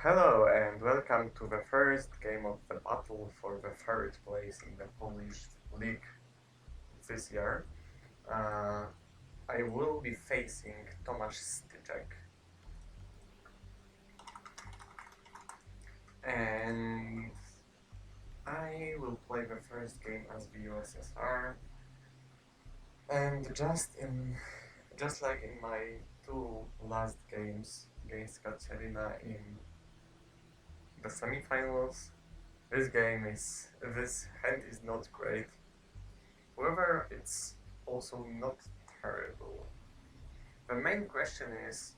Hello and welcome to the first game of the battle for the third place in the Polish League this year. Uh, I will be facing Tomasz Styczek, and I will play the first game as the USSR. And just like in my two last games against Katerina in the semifinals, this hand is not great. However, it's also not terrible. The main question is,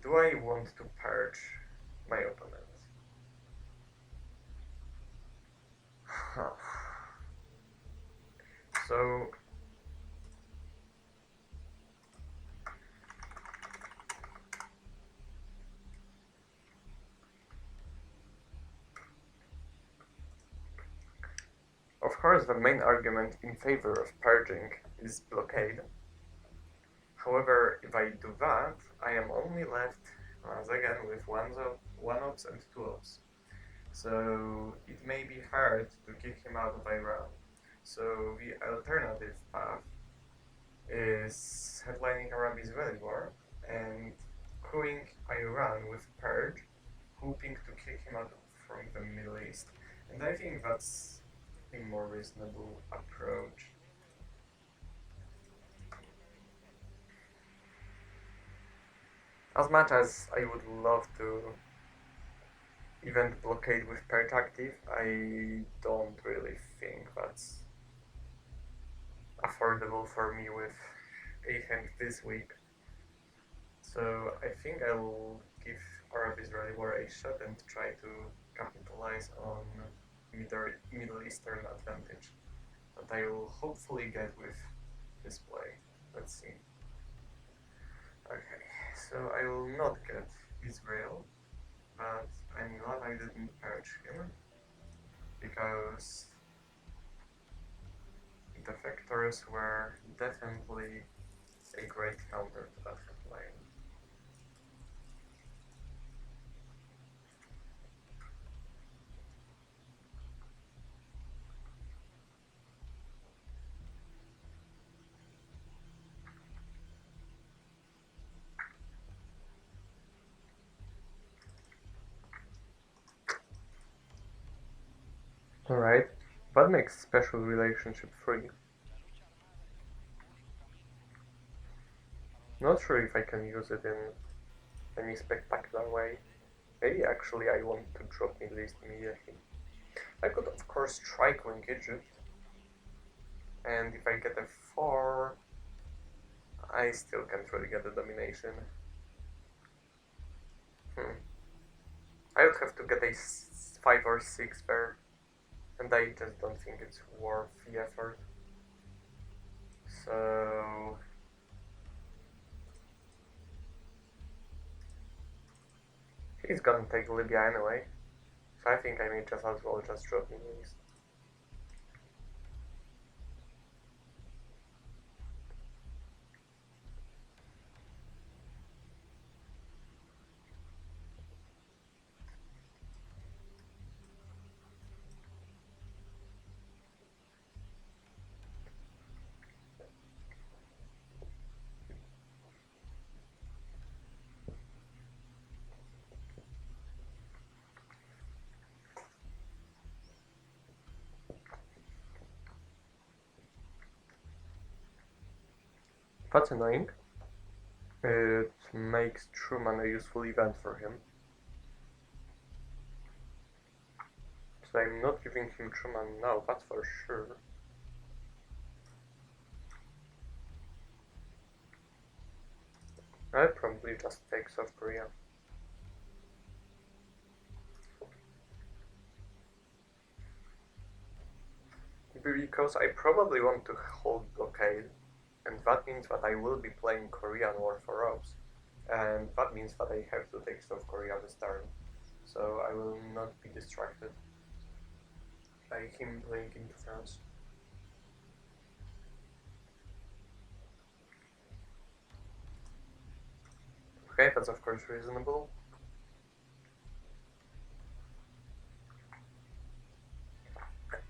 do I want to purge my opponent? So, of course, the main argument in favor of purging is blockade. However, if I do that, I am only left once again with one ops and two ops. So it may be hard to kick him out of Iran. So the alternative path is headlining Arabi's Israeli war and crewing Iran with Purge, hoping to kick him out from the Middle East. And I think that's a more reasonable approach. As much as I would love to event blockade with Purge active, I don't really think that's affordable for me with a hand this week. So I think I will give Arab-Israeli war a shot and try to capitalize on Middle Eastern advantage that I will hopefully get with this play. Let's see. Okay, so I will not get Israel, but I'm glad I didn't purge him, because the factors were definitely a great counter to that headline. Alright, that makes special relationship 3. Not sure if I can use it in any spectacular way. Maybe actually I want to drop Middle East immediately. I could of course try going Egypt, and if I get a 4, I still can't really get the domination. I would have to get a 5 or 6 there, and I just don't think it's worth the effort. So he's gonna take Libya anyway, so I think I may just as well just drop Middle East. That's annoying. It makes Truman a useful event for him. So I'm not giving him Truman now, that's for sure. I'll probably just take South Korea. Because I probably want to hold blockade, and that means that I will be playing Korean War for Ops, and that means that I have to take South Korea this turn, so I will not be distracted by him playing into France. Okay, that's of course reasonable.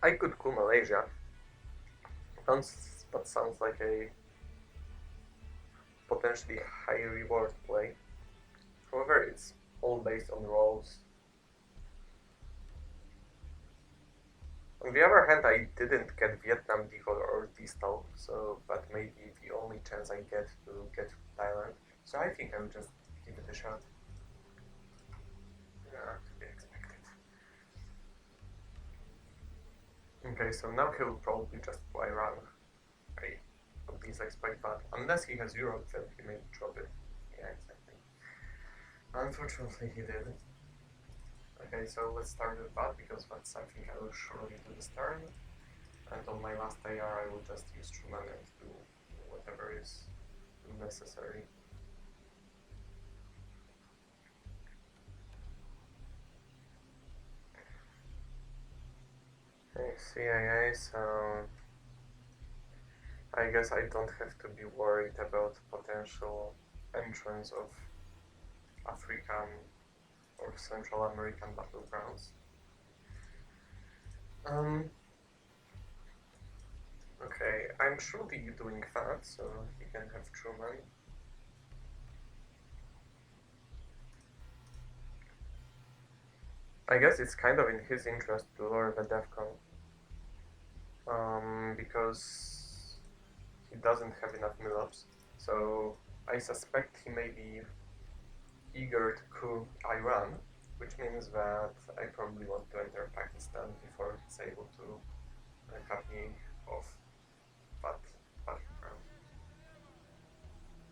I could coup Malaysia. That sounds like a potentially high reward play. However, it's all based on rolls. On the other hand, I didn't get Vietnam default or Distal, so that may be the only chance I get to get Thailand. So I think I'll just give it a shot. Yeah, to be expected. Okay, so now he'll probably just fly around. I at least expect that. Unless he has Europe, then he may drop it. Yeah, exactly. Unfortunately, he did. Okay, so let's start with that, because that's something I will surely do this turn. And on my last AR, I will just use Truman and do whatever is necessary. Okay, CIA, so I guess I don't have to be worried about potential entrance of African or Central American battlegrounds. Okay, I'm surely doing that, so he can have Truman. I guess it's kind of in his interest to lower the DEFCON. Because he doesn't have enough mil-ups. So I suspect he may be eager to coup Iran, which means that I probably want to enter Pakistan before he's able to cut me off that battleground.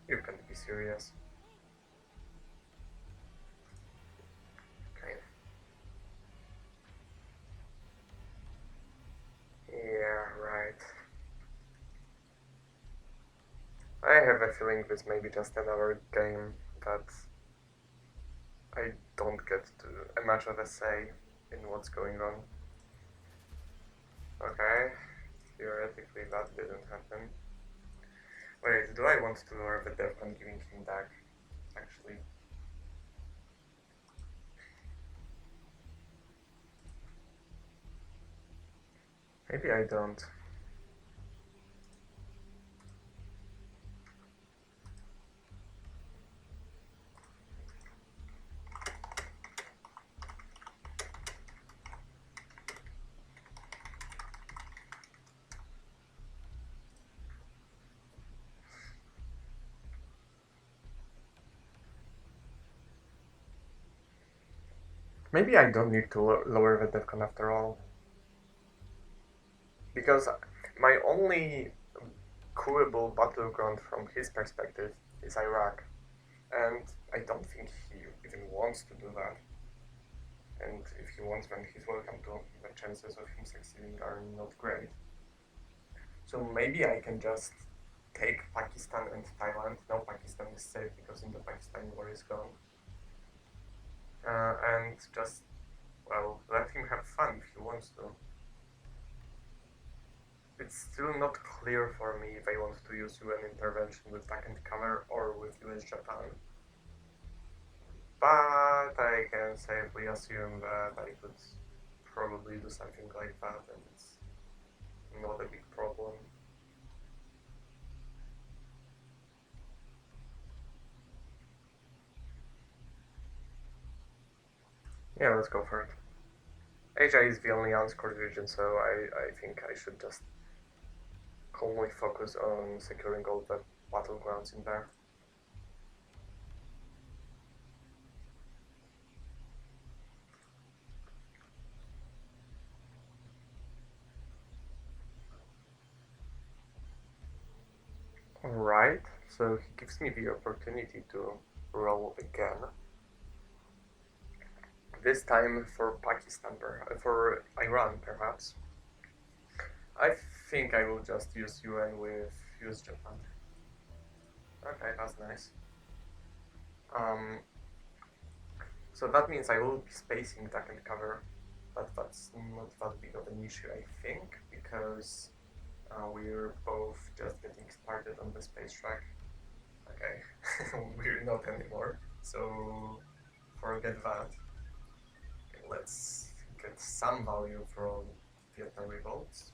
You can't be serious. Okay. Yeah, right. I have a feeling this may be just another game that I don't get to much of a say in what's going on. Okay, theoretically that didn't happen. Wait, do I want to lower the DEFCON giving him back? Actually. Maybe I don't. Maybe I don't need to lower the DEFCON after all. Because my only couable battleground from his perspective is Iraq. And I don't think he even wants to do that. And if he wants, then he's welcome to. The chances of him succeeding are not great. So maybe I can just take Pakistan and Thailand. Now Pakistan is safe because Indo-Pakistan war is gone. And just, well, let him have fun if he wants to. It's still not clear for me if I want to use UN intervention with back and cover or with US-Japan. But I can safely assume that I could probably do something like that, and it's not a big problem. Yeah, let's go for it. Asia is the only unscored region, so I think I should just calmly focus on securing all the battlegrounds in there. Alright, so he gives me the opportunity to roll again. This time for Pakistan, for Iran perhaps. I think I will just use UN with US Japan. Okay, that's nice. So that means I will be spacing duck and cover, but that's not that big of an issue, I think, because we're both just getting started on the space track. Okay, we're not anymore, so forget that. Okay, let's get some value from Vietnam revolts.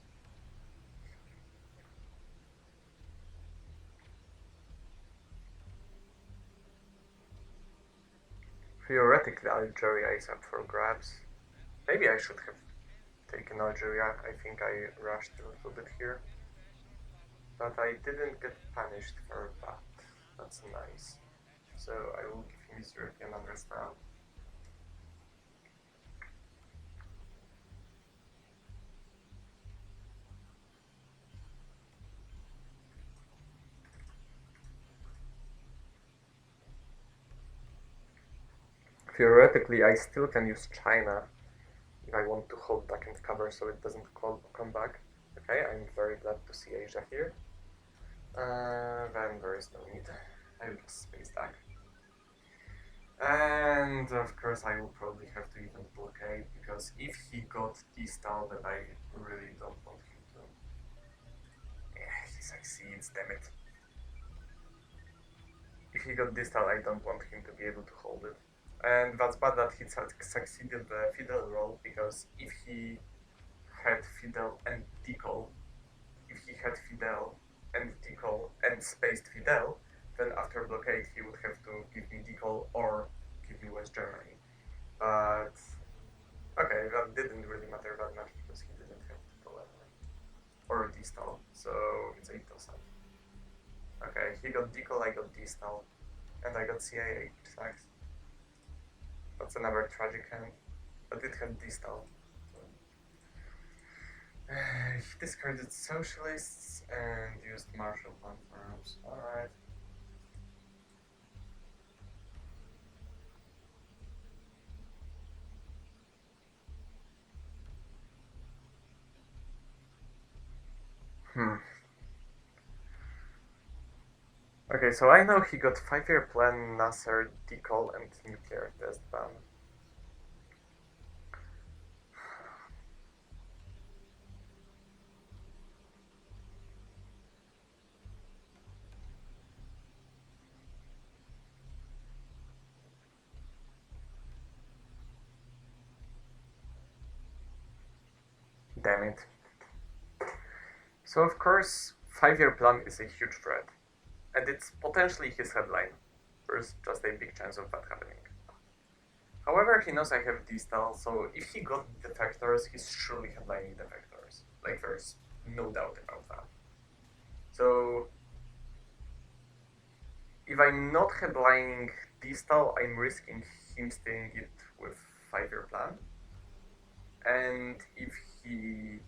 Theoretically, Algeria is up for grabs. Maybe I should have taken Algeria. I think I rushed a little bit here. But I didn't get punished for that. That's nice. So I will give him his European honors now. Theoretically, I still can use China if I want to hold back and cover so it doesn't come back. Okay, I'm very glad to see Asia here. Then there is no need. I will just space back. And of course I will probably have to even blockade, because if he got distal, then I really don't want him to. Yeah, he succeeds, damn it. If he got distal, I don't want him to be able to hold it. And that's bad that he succeeded the Fidel roll, because if he had Fidel and Decol, if he had Fidel and Decol and spaced Fidel, then after blockade he would have to give me Decol or give me West Germany. But okay, that didn't really matter that much because he didn't have Decol or distal, so it's 8%. Okay, he got Decol, I got distal, and I got CIA, which sucks. That's another tragic hand, but it had distal. He discarded socialists and used Marshall Plan farms. Alright. Okay, so I know he got 5-year plan, Nasser, Decol, and nuclear test ban. Damn it. So of course, 5-year plan is a huge threat, and it's potentially his headline. There's just a big chance of that happening. However, he knows I have distal, so if he got defectors, he's surely headlining defectors. Like, there's no doubt about that. So, if I'm not headlining distal, I'm risking him staying it with 5-year plan. And if he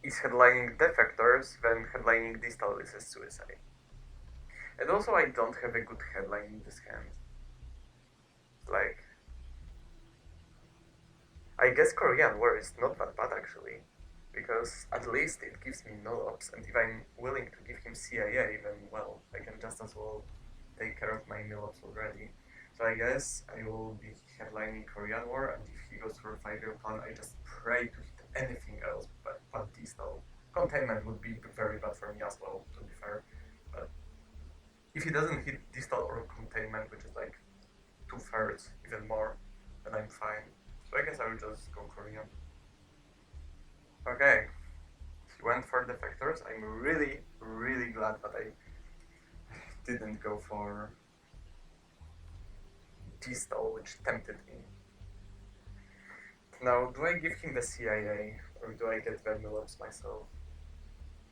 is headlining defectors, then headlining distal is a suicide. And also I don't have a good headline in this hand. Like, I guess Korean War is not that bad actually, because at least it gives me no ops, and if I'm willing to give him CIA, then well, I can just as well take care of my mill-ops already. So I guess I will be headlining Korean War, and if he goes for a 5-year plan, I just pray to hit anything else but distal. Containment would be very bad for me as well, to be fair. But if he doesn't hit distal or containment, which is like 2/3, even more, then I'm fine. So I guess I will just go Korean. Okay, he went for defectors. I'm really, really glad that I didn't go for distal, which tempted me. Now, do I give him the CIA, or do I get the mill-ups myself?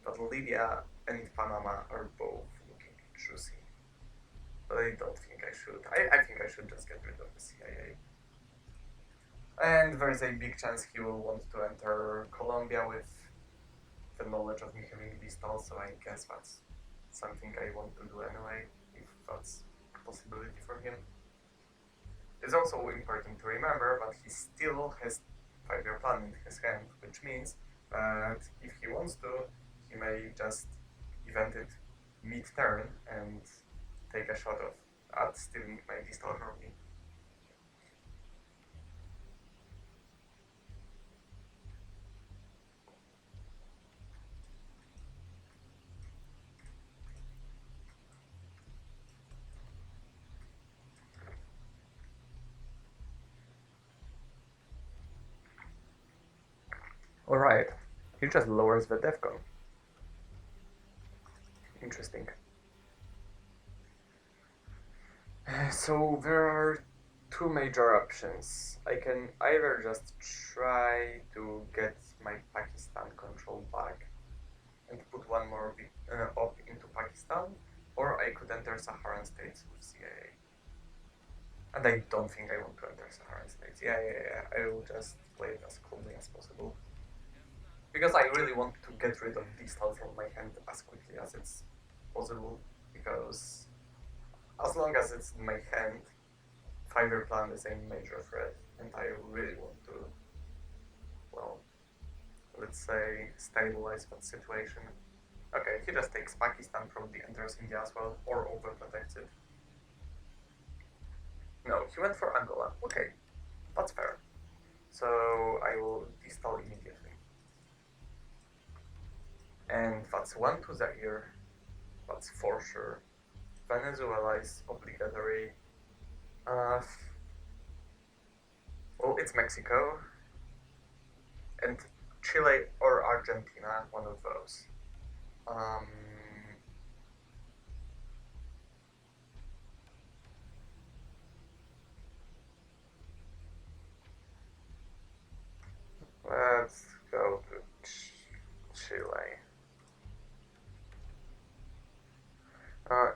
But Libya and Panama are both looking juicy. But I don't think I should. I think I should just get rid of the CIA. And there's a big chance he will want to enter Colombia with the knowledge of me having distal, so I guess that's something I want to do anyway, if that's a possibility for him. It's also important to remember that he still has 5-year plan in his hand, which means that if he wants to, he may just event it mid-turn and take a shot at stealing my distal from me. Alright, he just lowers the defcon. Interesting. So there are two major options. I can either just try to get my Pakistan control back and put one more op into Pakistan, or I could enter Saharan states with CIA. And I don't think I want to enter Saharan states. Yeah. I will just play it as coolly as possible. Because I really want to get rid of Distal from my hand as quickly as it's possible. Because as long as it's in my hand, Five-Year Plan is a major threat. And I really want to, well, let's say, stabilize that situation. Okay, he just takes Pakistan, probably enters India as well, or overprotects it. No, he went for Angola. Okay, that's fair. So I will destall immediately. And that's 1 to Zaire. That's for sure. Venezuela is obligatory. Well, it's Mexico. And Chile or Argentina, one of those. Let's go to Chile.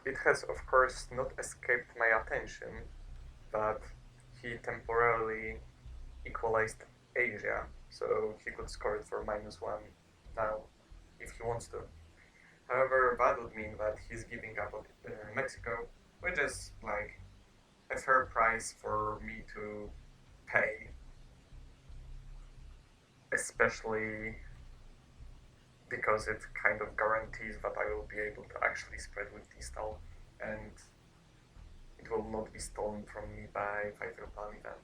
It has, of course, not escaped my attention that he temporarily equalized Asia, so he could score it for -1 now, if he wants to. However, that would mean that he's giving up Mexico, which is like a fair price for me to pay, especially because it kind of guarantees that I will be able to actually spread with Distal, and it will not be stolen from me by Five-Year Plan event.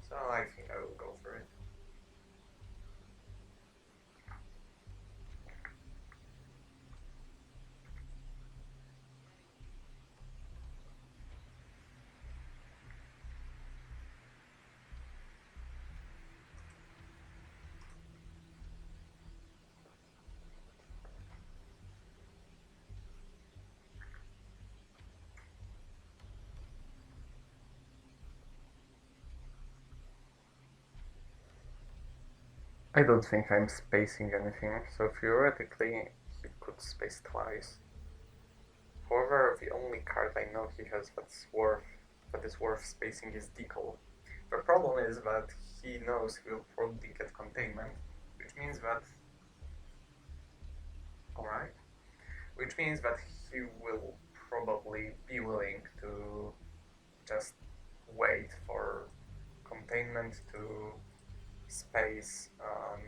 So I think I will go for it. I don't think I'm spacing anything, so theoretically he could space twice. However, the only card I know he has that is worth spacing is Decal. The problem is that he knows he will probably get containment, which means that which means that he will probably be willing to just wait for containment to space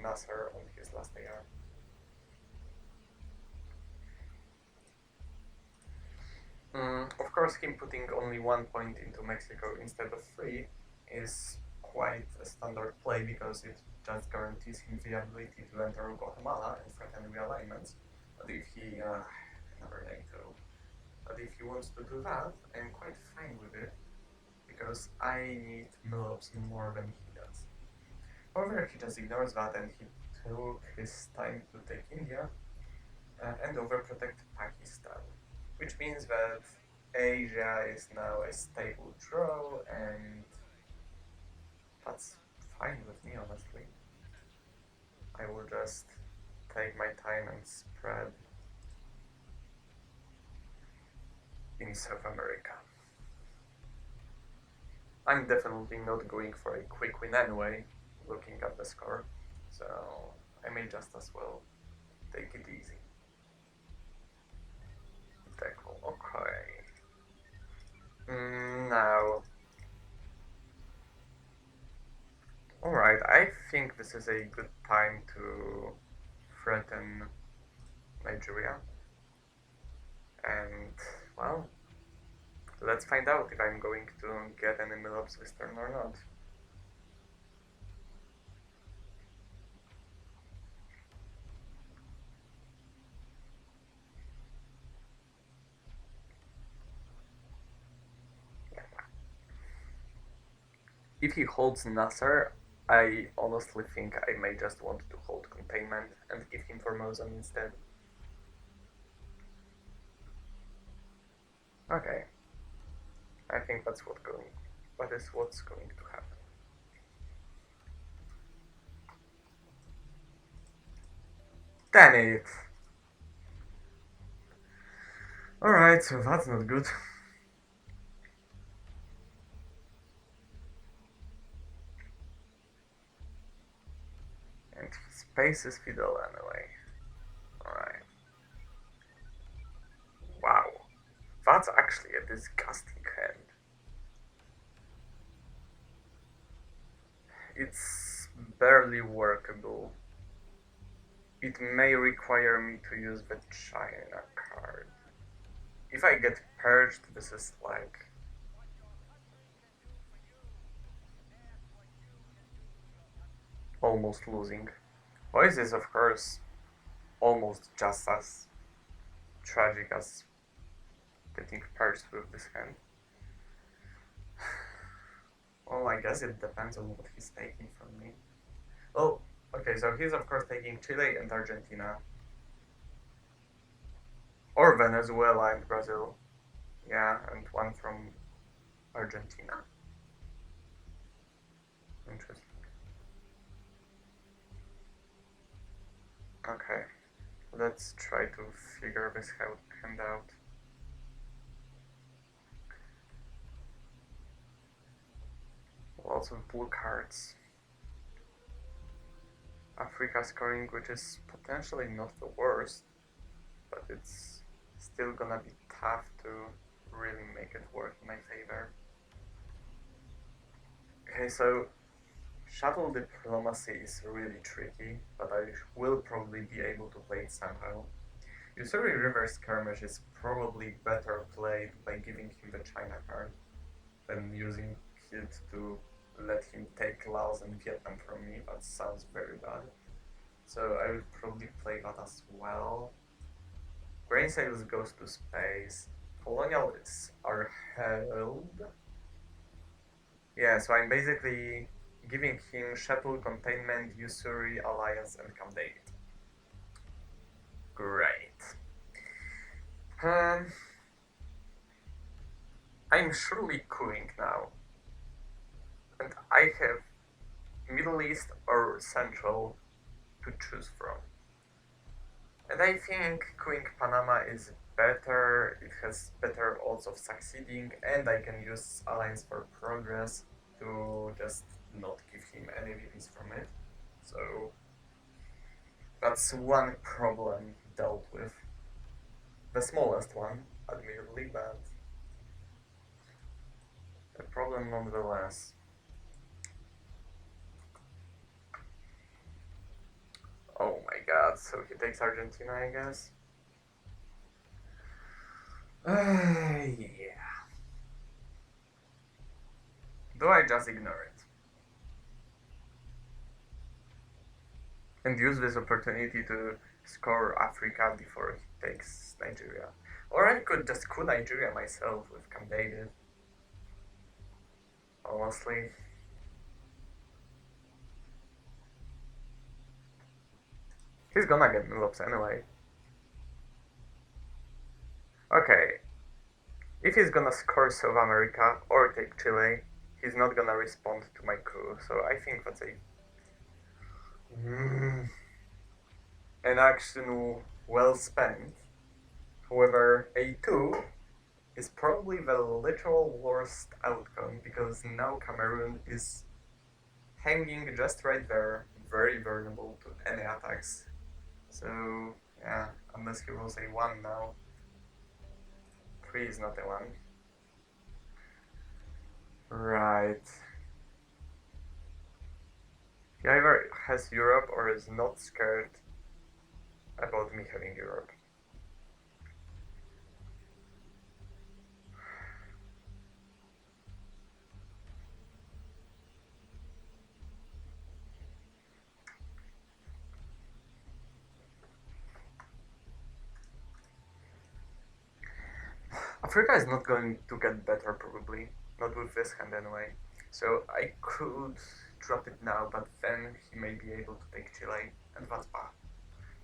Nasser on his last AR. Of course, him putting only 1 point into Mexico instead of 3 is quite a standard play because it just guarantees him the ability to enter Guatemala and threaten realignments. But if he never NATO, but if he wants to do that, I'm quite fine with it because I need Millops more than he does. However, he just ignores that and he took his time to take India and overprotect Pakistan, which means that Asia is now a stable draw, and that's fine with me, honestly. I will just take my time and spread in South America. I'm definitely not going for a quick win anyway, looking at the score, so I may just as well take it easy. Tackle, okay. Now, alright, I think this is a good time to threaten Nigeria. And, well, let's find out if I'm going to get any Millops this turn or not. If he holds Nasser, I honestly think I may just want to hold containment and give him Formosan instead. Okay, I think that is what's going to happen. Damn it! Alright, so that's not good. And his pace is fiddle anyway. Alright. Wow. That's actually a disgusting hand. It's barely workable. It may require me to use the China card. If I get purged, this is like almost losing. Voice is of course almost just as tragic as getting purged with this hand. Well, I guess it depends on what he's taking from me. Well, okay, so he's of course taking Chile and Argentina. Or Venezuela and Brazil. Yeah, and one from Argentina. Interesting. Okay, let's try to figure this hand out. Lots of blue cards. Africa scoring, which is potentially not the worst, but it's still gonna be tough to really make it work in my favor. Okay, so shuttle diplomacy is really tricky, but I will probably be able to play it somehow. Usuri River Skirmish is probably better played by giving him the China card than using it to let him take Laos and Vietnam from me. That sounds very bad. So I would probably play that as well. Grain Sales goes to space. Colonials are held. Yeah, so I'm basically giving him Shuttle, Containment, Usuri, Alliance, and Camp David. Great. I'm surely cooing now. And I have Middle East or Central to choose from. And I think cooing Panama is better, it has better odds of succeeding, and I can use Alliance for Progress to just not give him any VPs from it. So that's one problem dealt with. The smallest one, admittedly, but a problem nonetheless. Oh my god, so he takes Argentina, I guess? Yeah. Do I just ignore it? And use this opportunity to score Africa before he takes Nigeria? Or I could just coup Nigeria myself with Camp David. Honestly. He's gonna get Milops anyway. Okay. If he's gonna score South America or take Chile, he's not gonna respond to my coup. So I think that's an action well spent. However, A2 is probably the literal worst outcome because now Cameroon is hanging just right there, very vulnerable to any attacks. So, yeah, unless he rolls a 1 now. 3 is not a 1. Right. He either has Europe or is not scared about me having Europe. Africa is not going to get better probably, not with this hand anyway. So I could drop it now, but then he may be able to take Chile, and that's bad.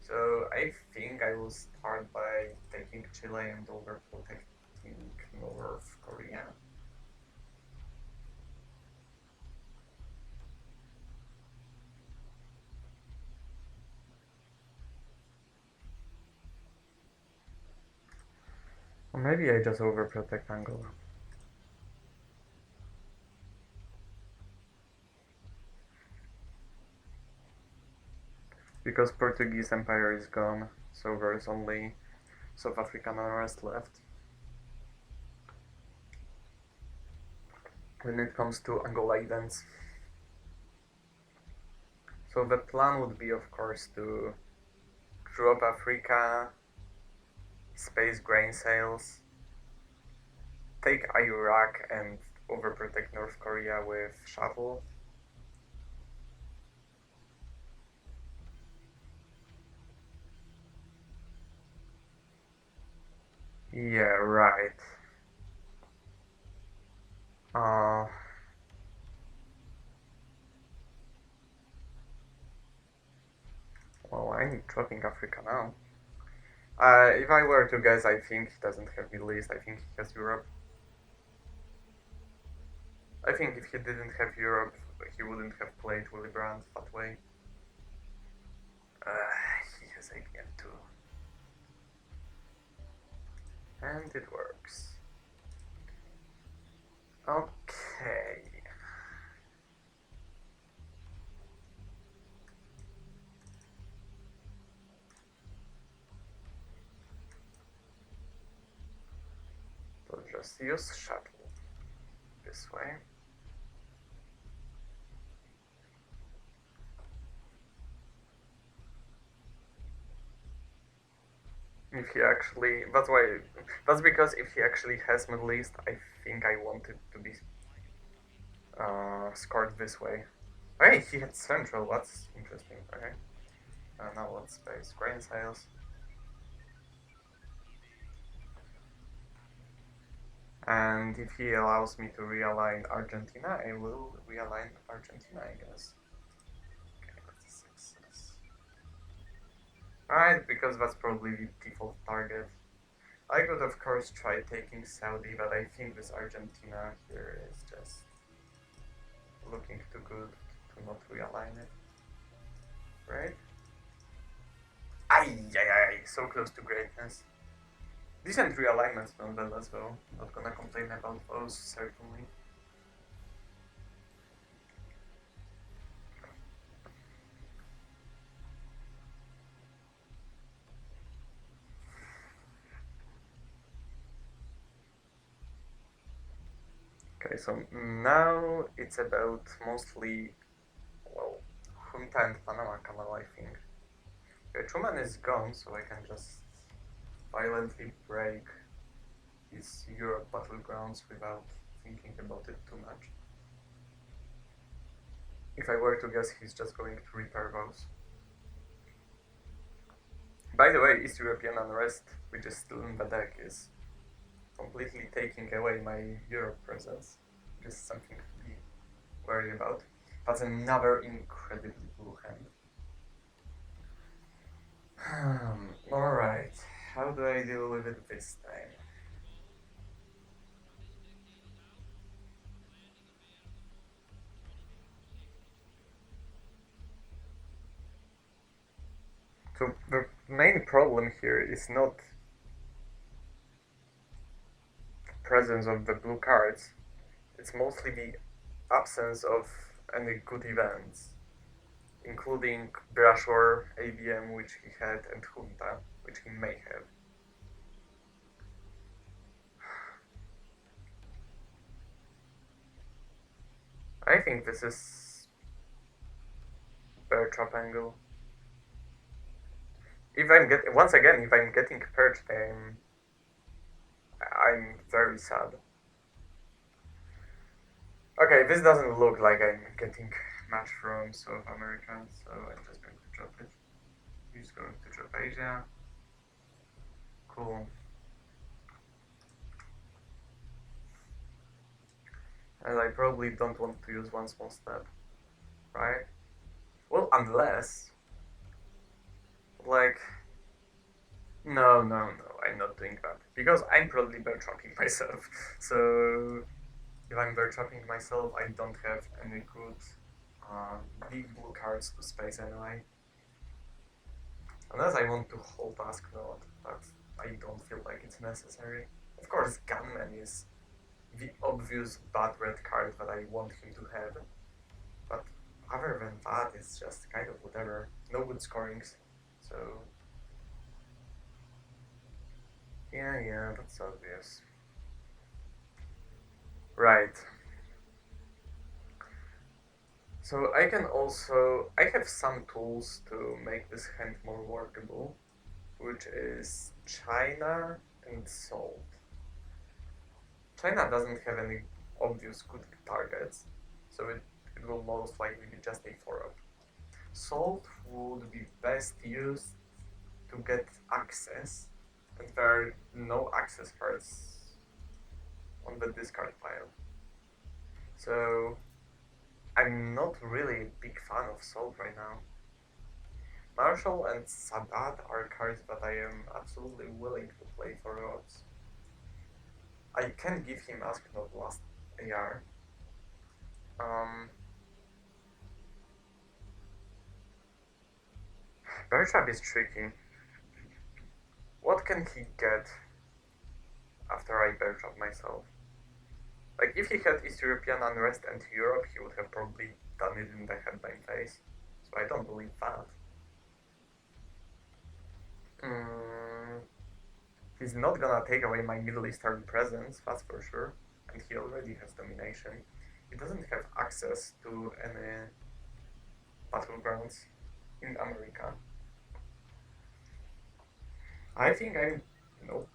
So I think I will start by taking Chile and overprotecting North Korea. Or maybe I just overprotect Angola. Because Portuguese Empire is gone, so there's only South African unrest left. When it comes to Angola events. So the plan would be, of course, to drop Africa, space grain sales, take Iraq and overprotect North Korea with shuttle. Yeah, right. Well, I'm dropping Africa now. If I were to guess, I think he doesn't have Middle East. I think he has Europe. I think if he didn't have Europe, he wouldn't have played Willy Brandt that way. He has ABM too. And it works. Okay. So just use shuttle this way. If he actually, that's because if he actually has Middle East, I think I want it to be scored this way. Hey, he had Central, that's interesting, okay. Now let's space grain sales. And if he allows me to realign Argentina, I will realign Argentina, I guess. Okay, that's a success. Alright, because that's probably the default target. I could of course try taking Saudi, but I think this Argentina here is just looking too good to not realign it. Right? Ay, so close to greatness. Decent realignments nonetheless though. Not gonna complain about those, certainly. Okay, so now it's about mostly, well, Junta and Panama Canal, I think. Okay, Truman is gone, so I can just violently break his Europe battlegrounds without thinking about it too much. If I were to guess, he's just going to repair those. By the way, East European unrest, which is still in the deck, is completely taking away my Europe presence, which is something to be worried about. That's another incredibly blue hand. Alright, how do I deal with it this time? So the main problem here is not the presence of the blue cards, it's mostly the absence of any good events, including Brashor, ABM, which he had, and Junta, which he may have. I think this is bear trap angle. If I'm once again, if I'm getting perched, I'm very sad. Okay, this doesn't look like I'm getting much from South America, so I'm just going to drop it. He's going to drop Asia. Cool. And I probably don't want to use one small step. right? Well, unless, like, no, I'm not doing that. Because I'm probably bear trapping myself. So, if I'm bear trapping myself, I don't have any good big blue cards to space anyway. Unless I want to hold task node, but I don't feel like it's necessary. Of course, Gunman is the obvious bad red card that I want him to have, but other than that, it's just kind of whatever. No good scorings, so yeah, that's obvious. Right. So I have some tools to make this hand more workable, which is China and Salt. China doesn't have any obvious good targets, so it will most likely be just a 4-up. Salt would be best used to get access, and there are no access cards on the discard pile. So I'm not really a big fan of Salt right now. Marshall and Sadat are cards that I am absolutely willing to play for odds. I can give him Ask Not Last AR. Bear Trap is tricky. What can he get after I Bear Trap myself? Like, if he had East European Unrest and Europe, he would have probably done it in the headline phase. So I don't believe that. He's not gonna take away my Middle Eastern presence, that's for sure. And he already has domination. He doesn't have access to any battlegrounds in America. I think I'm... Nope.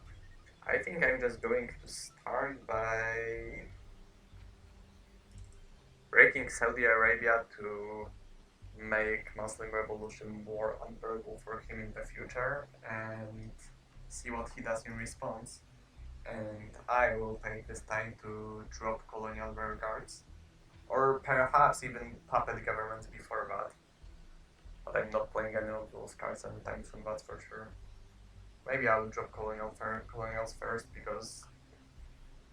I think I'm just going to start by breaking Saudi Arabia to make Muslim Revolution more unbearable for him in the future and see what he does in response. And I will take this time to drop colonial rearguards, or perhaps even puppet governments before that. But I'm not playing any of those cards anytime soon, that's for sure. Maybe I'll drop colonials first because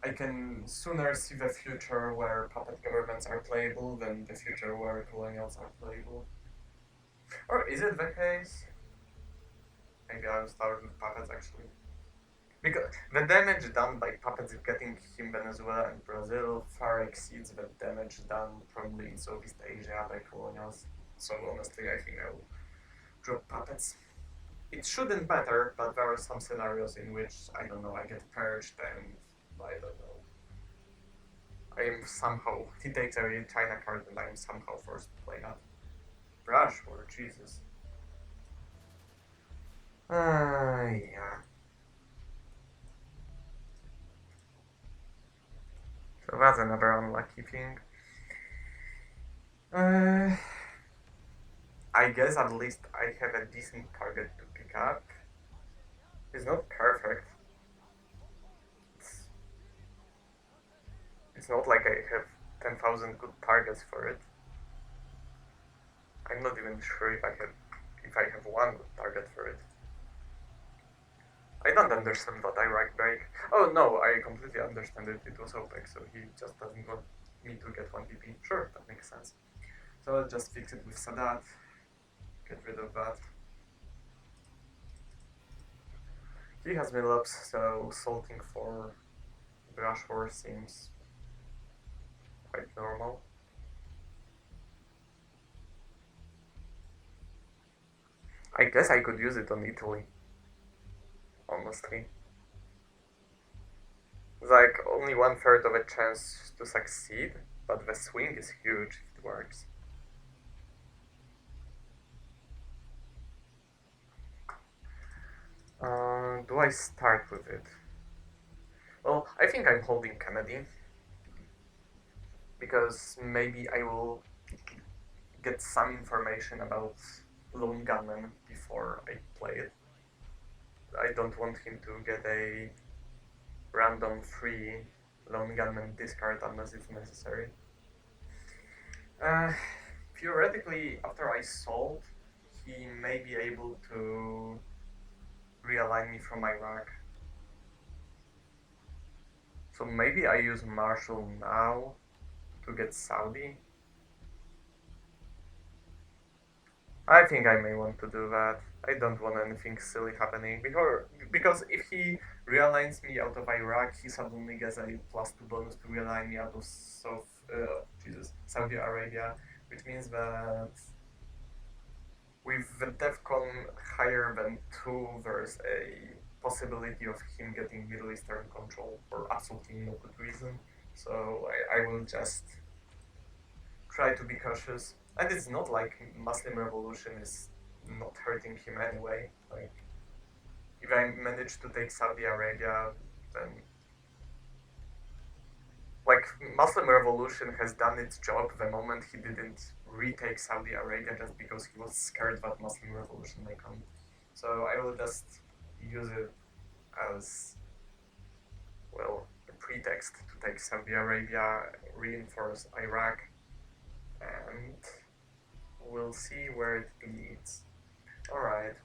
I can sooner see the future where puppet governments are playable than the future where colonials are playable. Or is it the case? Maybe I'll start with puppets actually. Because the damage done by puppets getting him Venezuela and Brazil far exceeds the damage done probably in Southeast Asia by colonials. So honestly, I think I will drop puppets. It shouldn't matter, but there are some scenarios in which, I don't know, I get purged and I don't know. I am somehow, he takes a China card and I am somehow forced to play that. Brush or Jesus. Yeah. So that's another unlucky thing. I guess at least I have a decent target to pick up. It's not perfect. It's not like I have 10,000 good targets for it. I'm not even sure if I have one good target for it. I don't understand that I right break. Oh no, I completely understand it. It was OPEC, so he just doesn't want me to get 1 PP. Sure, that makes sense. So I'll just fix it with Sadat. Get rid of that. He has Milops, so salting for Brush War seems quite normal. I guess I could use it on Italy. Honestly. It's like only 1/3 of a chance to succeed, but the swing is huge if it works. Do I start with it? Well, I think I'm holding Kennedy. Because maybe I will get some information about Lone Gunman before I play it. I don't want him to get a random free Lone Gunman discard unless it's necessary. theoretically, after I sold, he may be able to realign me from Iraq. So maybe I use Marshall now to get Saudi. I think I may want to do that. I don't want anything silly happening because if he realigns me out of Iraq, he suddenly gets a +2 bonus to realign me out of Saudi Arabia, which means that with the DEFCON higher than 2, there's a possibility of him getting Middle Eastern control for absolutely no good reason. So I will just try to be cautious. And it's not like Muslim revolution is not hurting him anyway. Like, if I manage to take Saudi Arabia, then like Muslim revolution has done its job the moment he didn't retake Saudi Arabia just because he was scared that Muslim revolution may come. So I will just use it as, well, a pretext to take Saudi Arabia, reinforce Iraq, and we'll see where it leads. Alright.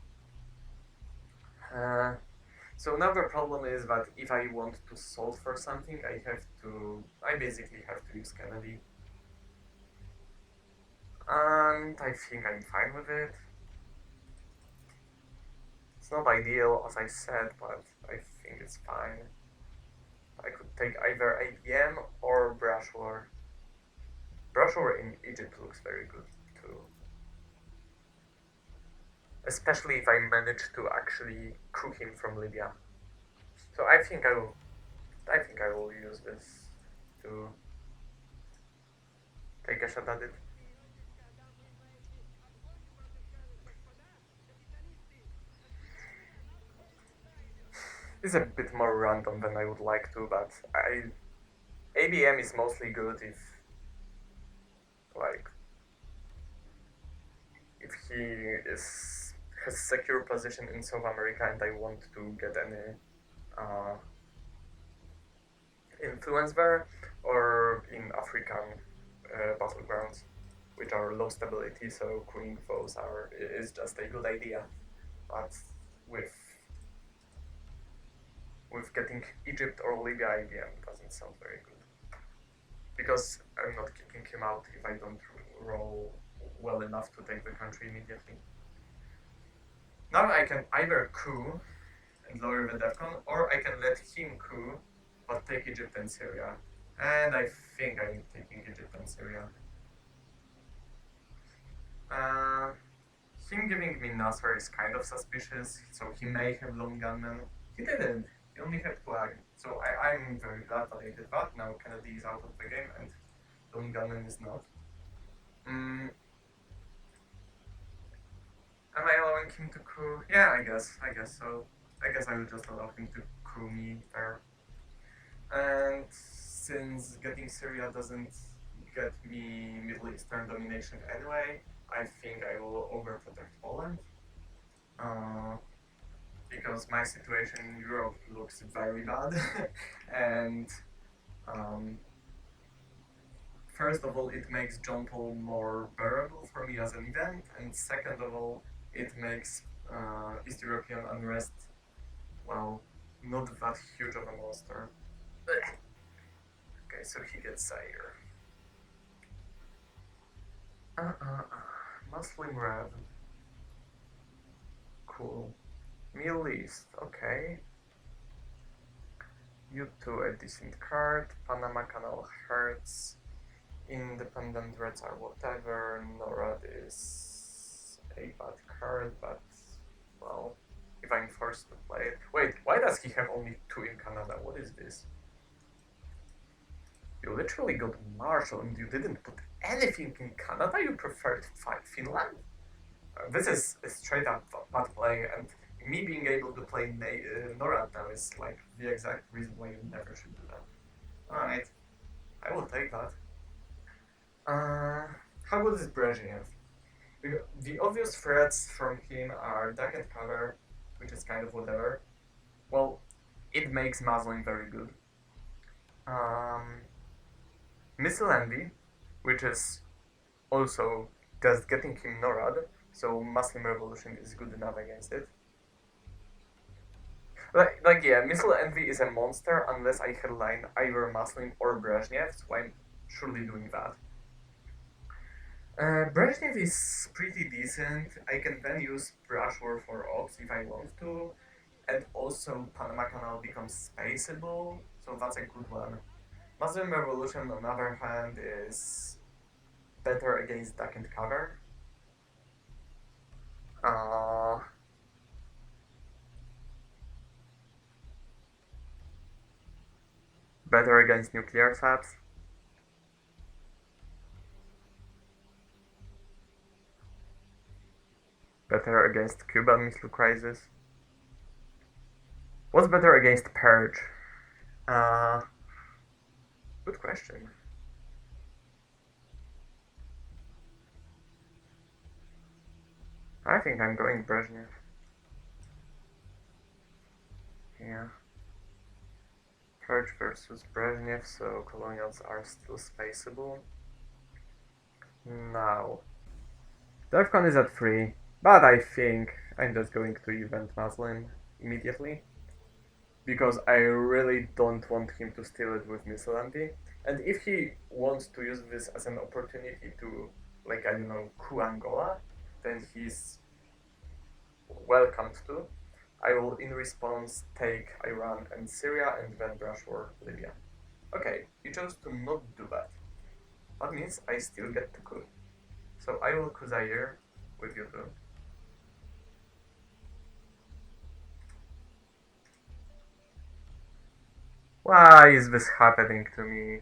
So another problem is that if I want to solve for something, I basically have to use Kennedy. And I think I'm fine with it. It's not ideal, as I said, but I think it's fine. I could take either ABM or Brush War. Brush War in Egypt looks very good too. Especially if I manage to actually coup him from Libya. So I think I will use this to take a shot at it. It's a bit more random than I would like to, but ABM is mostly good if he has secure position in South America and I want to get any influence there, or in African battlegrounds, which are low stability, so queuing foes is just a good idea. But with getting Egypt or Libya IBM doesn't sound very good, because I'm not kicking him out if I don't roll well enough to take the country immediately. Now I can either coup and lower the DEFCON, or I can let him coup but take Egypt and Syria. And I think I'm taking Egypt and Syria. Him giving me Nasser is kind of suspicious, so he may have lone gunman. He didn't. He only had flag. So I'm very glad that I did that. Now Kennedy is out of the game and lone gunman is not. Am I allowing him to coup? Yeah, I guess so. I guess I will just allow him to coup me there. And since getting Syria doesn't get me Middle Eastern domination anyway, I think I will overprotect Poland. Because my situation in Europe looks very bad. And first of all, it makes John Paul more bearable for me as an event, and second of all, it makes East European unrest, well, not that huge of a monster. Okay, so he gets Zaire. Muslim Rev. Cool. Middle East, okay. U2 a decent card. Panama Canal hurts. Independent Reds are whatever. NORAD is a bad card, but, well, if I'm forced to play it. Wait, why does he have only 2 in Canada? What is this? You literally got Marshall and you didn't put anything in Canada? You preferred Finland? This is a straight up bad play, and me being able to play NORAD now is like the exact reason why you never should do that. Alright, I will take that. How good is Brezhnev? The obvious threats from him are Duck and Cover, which is kind of whatever. Well, it makes Muslim very good. Missile Envy, which is also just getting him NORAD, so Muslim Revolution is good enough against it. Yeah, Missile Envy is a monster unless I headline either Muslim or Brezhnev, so I'm surely doing that. Brezhnev is pretty decent. I can then use Brush War for ops if I want to, and also Panama Canal becomes spaceable, so that's a good one. Muslim Revolution, on the other hand, is better against duck and cover. Uh, Better against nuclear subs. Better against Cuban Missile Crisis. What's better against Purge? Uh, Good question. I think I'm going Brezhnev. Yeah. Purge versus Brezhnev, so colonials are still spaceable. Now, Defcon is at 3, but I think I'm just going to event Muslim immediately. Because I really don't want him to steal it with Miscelanti. And if he wants to use this as an opportunity to, like, I don't know, coup Angola, then he's welcomed to. I will, in response, take Iran and Syria and then brush war Libya. Okay, you chose to not do that. That means I still get to coup. So I will coup Zaire with you two. Why is this happening to me?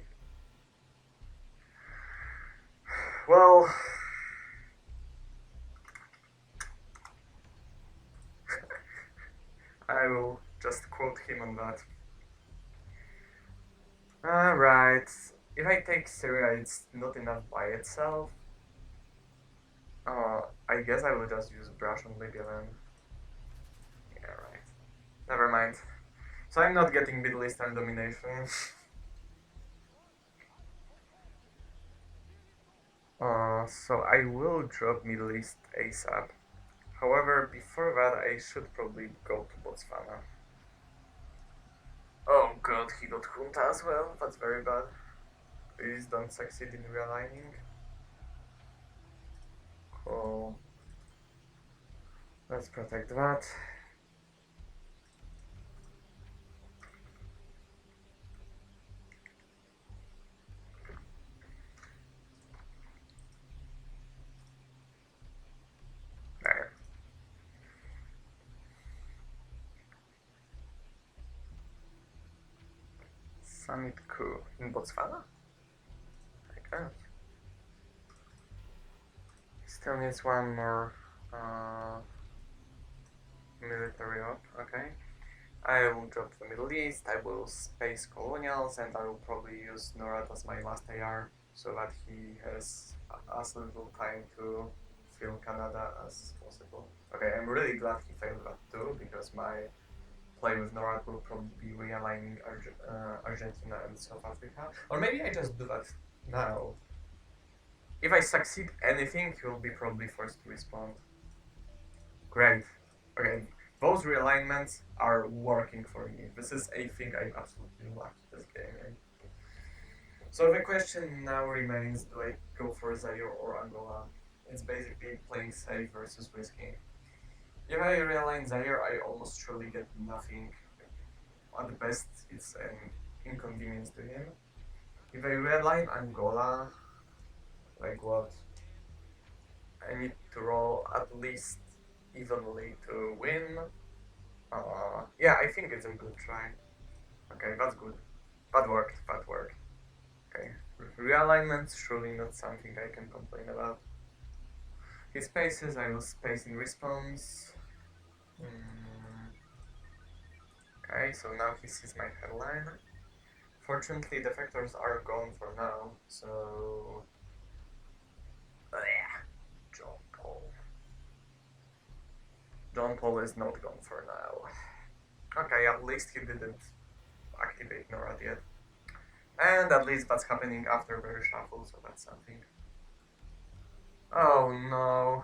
Well, I will just quote him on that. Alright. If I take Syria, it's not enough by itself. I guess I will just use brush on Libya then. Yeah, right. Never mind. So I'm not getting Middle Eastern domination. So I will drop Middle East ASAP. However, before that, I should probably go to Botswana. Oh god, he got Junta as well. That's very bad. Please don't succeed in realigning. Cool. Let's protect that. There. Summit coup in Botswana? I guess. Still needs one more military op, okay. I will drop the Middle East, I will space colonials, and I will probably use NORAD as my last AR so that he has as little time to fill Canada as possible. Okay, I'm really glad he failed that too, because my play with NORAD will probably be realigning Argentina and South Africa. Or maybe I just do that now. If I succeed anything, he will be probably forced to respond. Great. Okay, those realignments are working for me. This is a thing I absolutely love this game in. So the question now remains, do I go for Zaire or Angola? It's basically playing safe versus risky. If I realign Zaire, I almost surely get nothing. At best, it's an inconvenience to him. If I realign Angola, like what? I need to roll at least evenly to win. Yeah, I think it's a good try. Okay, that's good. That worked, that worked. Okay, realignment's surely not something I can complain about. His spaces, I will space in response. Okay, so now he sees my headline. Fortunately, defectors are gone for now, so... Yeah, John Paul. John Paul is not gone for now. Okay, at least he didn't activate NORAD yet. And at least that's happening after the reshuffle, so that's something. Oh no.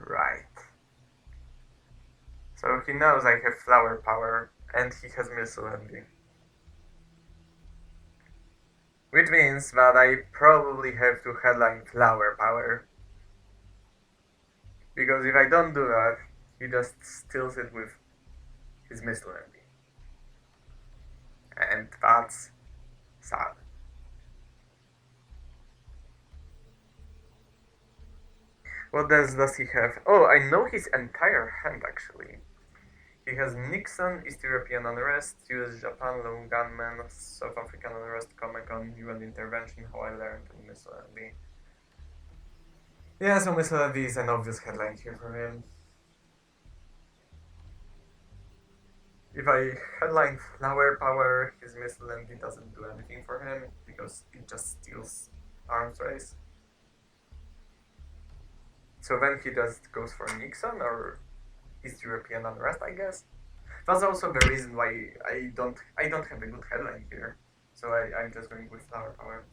Right. So he knows I have flower power, and he has missile envy. Which means that I probably have to headline flower power. Because if I don't do that, he just steals it with his missile envy. And that's sad. What does he have? Oh, I know his entire hand actually. He has Nixon, East European unrest, US Japan, Lone Gunman, South African unrest, Comecon, UN intervention, how I learned, and missile envy. Yeah, so missile envy is an obvious headline here for him. If I headline flower power, his missile envy doesn't do anything for him because it just steals arms race. So then he just goes for Nixon or East European unrest, I guess. That's also the reason why I don't have a good headline here. So I'm just going with flower power.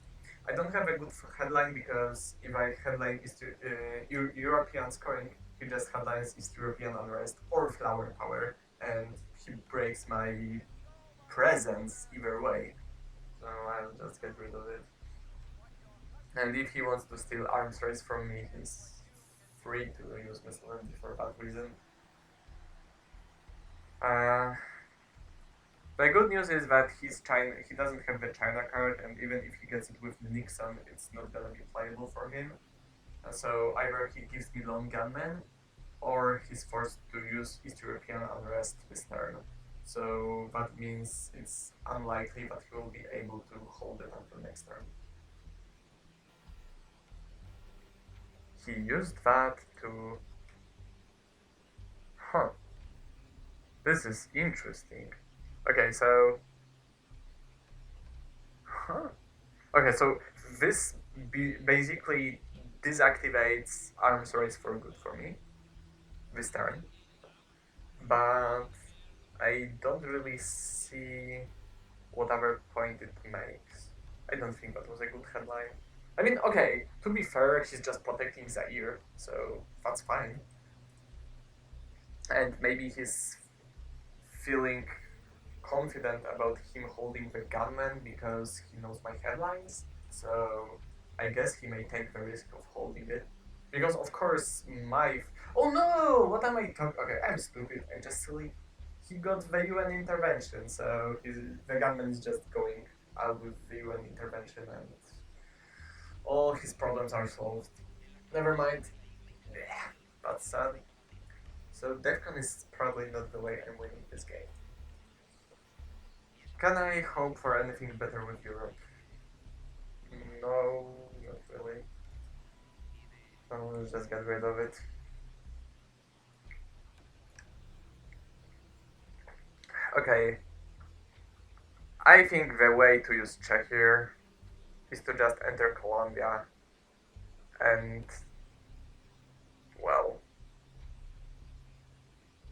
I don't have a good headline because if I headline European scoring, he just headlines East European unrest or flower power, and he breaks my presence either way. So I'll just get rid of it. And if he wants to steal arms race from me, he's free to use missile envy for that reason. Uh, the good news is that he doesn't have the China card, and even if he gets it with Nixon, it's not gonna be playable for him. So either he gives me Lone Gunman, or he's forced to use East European unrest this turn. So that means it's unlikely that he will be able to hold it until next turn. He used that to... Huh. This is interesting. Okay, so... Huh. Okay, so this basically deactivates arms race for good for me this turn. But I don't really see what other point it makes. I don't think that was a good headline. I mean, okay, to be fair, he's just protecting Zaire, so that's fine. And maybe he's feeling confident about him holding the gunman because he knows my headlines. So I guess he may take the risk of holding it. Because of course my... Oh no! What am I talking... Okay, I'm stupid. I'm just silly. He got the UN intervention, so the gunman is just going out with the UN intervention and all his problems are solved. Never mind. Yeah, that's sad. So DEFCON is probably not the way I'm winning this game. Can I hope for anything better with Europe? No, not really. So let's just get rid of it. Okay. I think the way to use Czech here is to just enter Colombia and, well,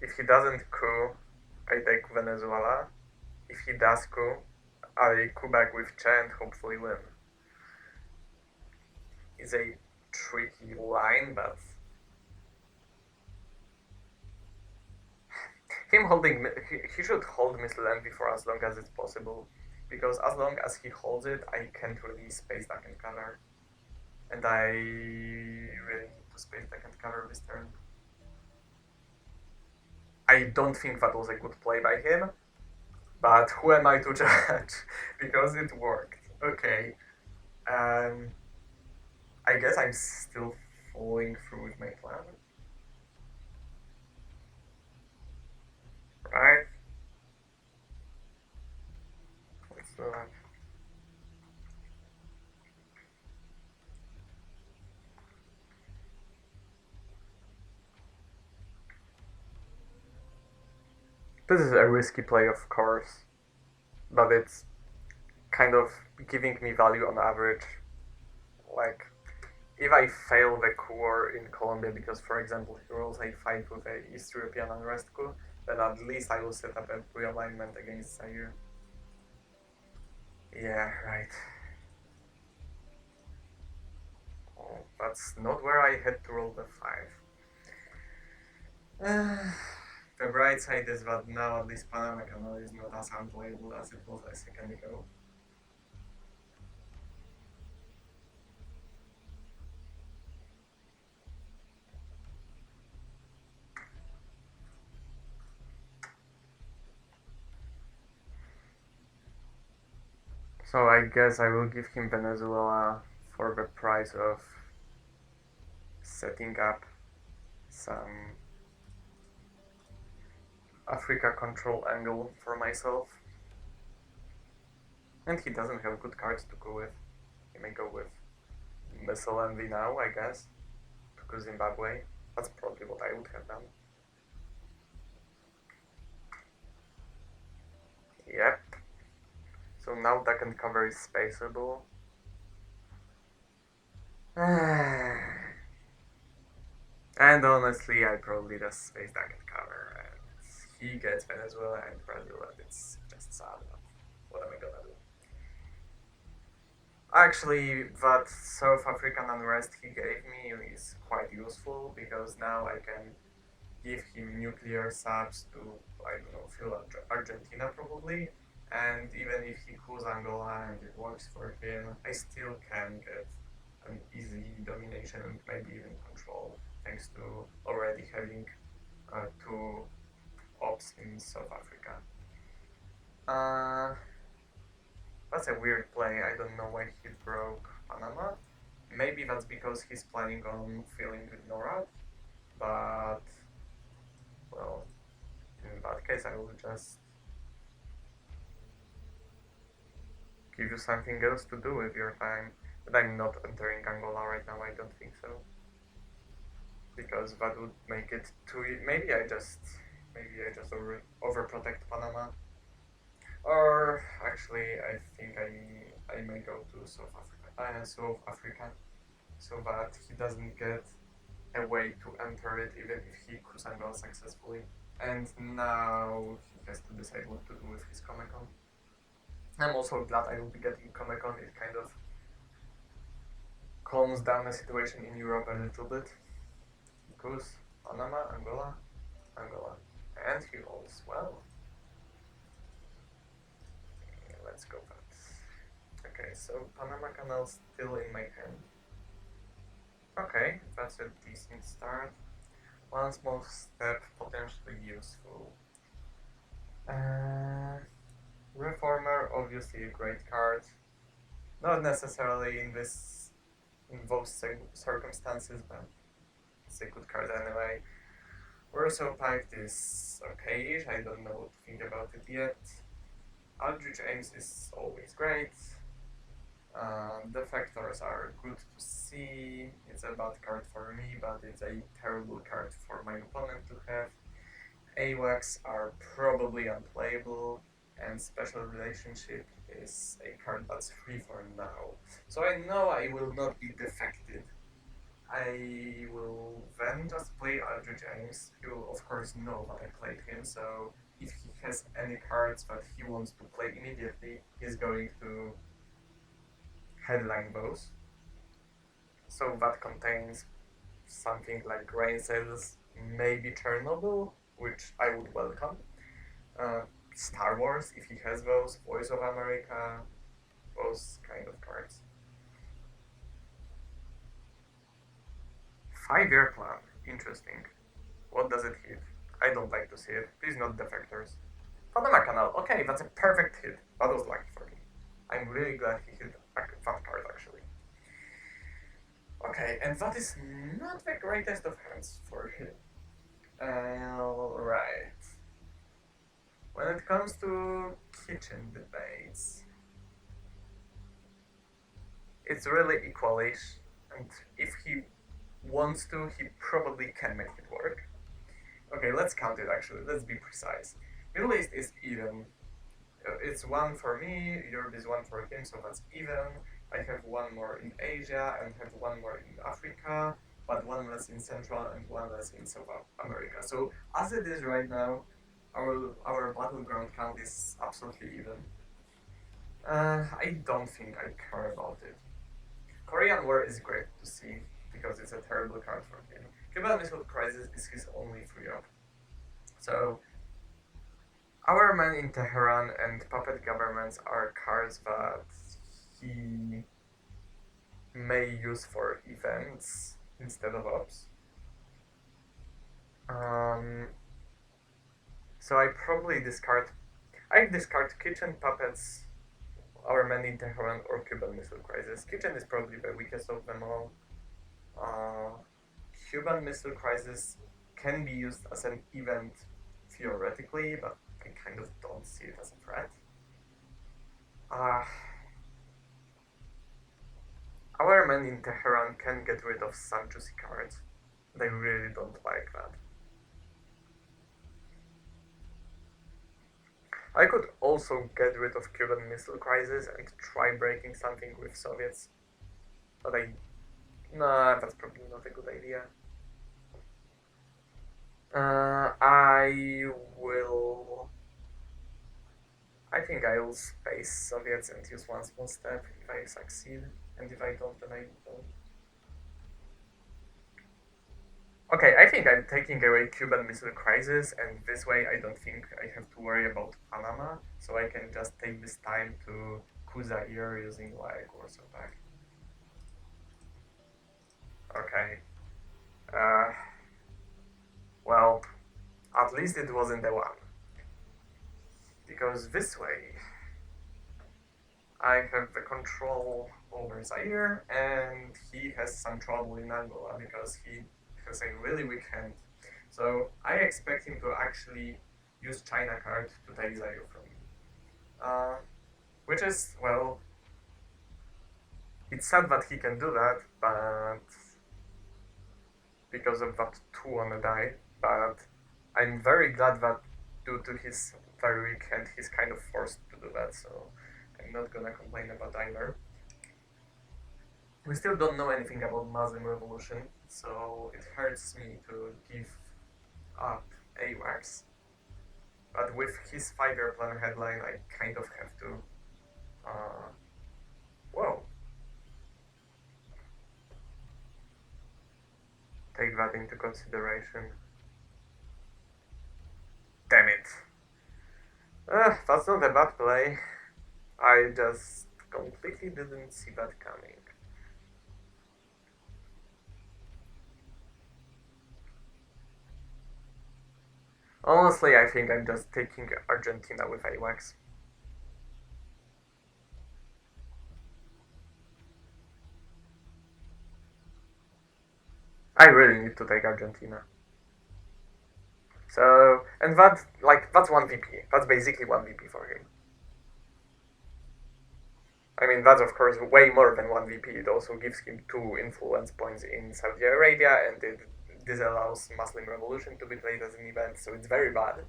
if he doesn't coup, I take Venezuela. If he does coup, I coup back with Che and hopefully win. It's a tricky line, but him holding, he should hold missile envy for as long as it's possible, because as long as he holds it, I can't really space duck and cover, and I really need to space duck and cover this turn. I don't think that was a good play by him, but who am I to judge? Because it worked. Okay. I guess I'm still following through with my plan. Right? Let's do that. This is a risky play, of course, but it's kind of giving me value on average. Like, if I fail the coup in Colombia because, for example, he rolls a 5 with a East European unrest coup, then at least I will set up a realignment against Zaire. Yeah, right. Oh, that's not where I had to roll the 5. The bright side is that now at least Panama Canal is not as unplayable as it was a second ago. So I guess I will give him Venezuela for the price of setting up some Africa control angle for myself. And he doesn't have good cards to go with. He may go with Missile Envy now, I guess, to go Zimbabwe. That's probably what I would have done. Yep. So now that can cover is spaceable. And honestly, I probably just space that can cover. And he gets Venezuela and Brazil, and it's just sad. What am I gonna do? Actually, that South African unrest he gave me is quite useful because now I can give him nuclear subs to, I don't know, fill Argentina probably. And even if he cools Angola and it works for him, I still can get an easy domination and maybe even control, thanks to already having 2 ops in South Africa. That's a weird play. I don't know why he broke Panama. Maybe that's because he's planning on filling with NORAD, but well, in that case I will just give you something else to do with your time. But I'm not entering Angola right now, I don't think so. Because that would make it too... Maybe I just overprotect Panama. Or actually, I think I may go to South Africa, so that he doesn't get a way to enter it even if he cruise Angola successfully. And now he has to decide what to do with his Comecon. I'm also glad I will be getting Comecon. It kind of calms down the situation in Europe a little bit. Because Panama, Angola, and he rolls well. Let's go that. Okay, so Panama Canal still in my hand. Okay, that's a decent start. One small step, potentially useful. Reformer, obviously a great card. Not necessarily in those circumstances, but it's a good card anyway. Warsaw Pact is okay-ish, I don't know what to think about it yet. Aldrich Ames is always great. Defectors are good to see. It's a bad card for me, but it's a terrible card for my opponent to have. AWACS are probably unplayable, and Special Relationship is a card that's free for now. So I know I will not be defected. I will then just play Aldrich Ames. He will of course know that I played him, so if he has any cards that he wants to play immediately, he's going to headline those. So that contains something like grain sales, maybe Chernobyl, which I would welcome. Star Wars, if he has those, Voice of America, those kind of cards. 5-year plan, interesting. What does it hit? I don't like to see it. Please not defectors. Panama Canal, okay, that's a perfect hit. That was lucky for me. I'm really glad he hit that card actually. Okay, and that is not the greatest of hands for him. Alright. When it comes to kitchen debates, it's really equalish, and if he wants to, he probably can make it work. Okay, let's count it actually, let's be precise. Middle East is even. It's 1 for me, Europe is 1 for him, so that's even. I have 1 more in Asia and have 1 more in Africa, but 1 less in Central and 1 less in South America. So as it is right now, our battleground count is absolutely even. I don't think I care about it. Korean War is great to see because it's a terrible card for him. Cuban Missile Crisis is his only 3-up. So our man in Tehran and puppet governments are cards that he may use for events instead of ops. So I probably discard. I discard Kitchen Puppets, Our Man in Tehran, or Cuban Missile Crisis. Kitchen is probably the weakest of them all. Cuban Missile Crisis can be used as an event theoretically, but I kind of don't see it as a threat. Our Man in Tehran can get rid of some juicy cards. They really don't like that. I could also get rid of Cuban Missile Crisis and try breaking something with Soviets. But nah, that's probably not a good idea. I think I will space Soviets and use one small step if I succeed, and if I don't, then I don't. Okay, I think I'm taking away Cuban Missile Crisis, and this way I don't think I have to worry about Panama, so I can just take this time to Kuzair using like Warsaw back. Okay. Well, at least it wasn't the one. Because this way, I have the control over Zaire, and he has some trouble in Angola because he has a really weak hand. So I expect him to actually use China card to take Zaire from me. Which is, well, it's sad that he can do that, but because of that 2 on a die, but I'm very glad that due to his very weak hand, he's kind of forced to do that, so I'm not gonna complain about either. We still don't know anything about Muslim Revolution, so it hurts me to give up AWACS. But with his 5-year plan headline, I kind of have to. Whoa. Take that into consideration. Damn it. That's not a bad play. I just completely didn't see that coming. Honestly, I think I'm just taking Argentina with AWACS. I really need to take Argentina. So, and that's 1 VP. That's basically 1 VP for him. I mean, that's of course way more than 1 VP. It also gives him 2 influence points in Saudi Arabia, and it disallows Muslim Revolution to be played as an event, so it's very bad.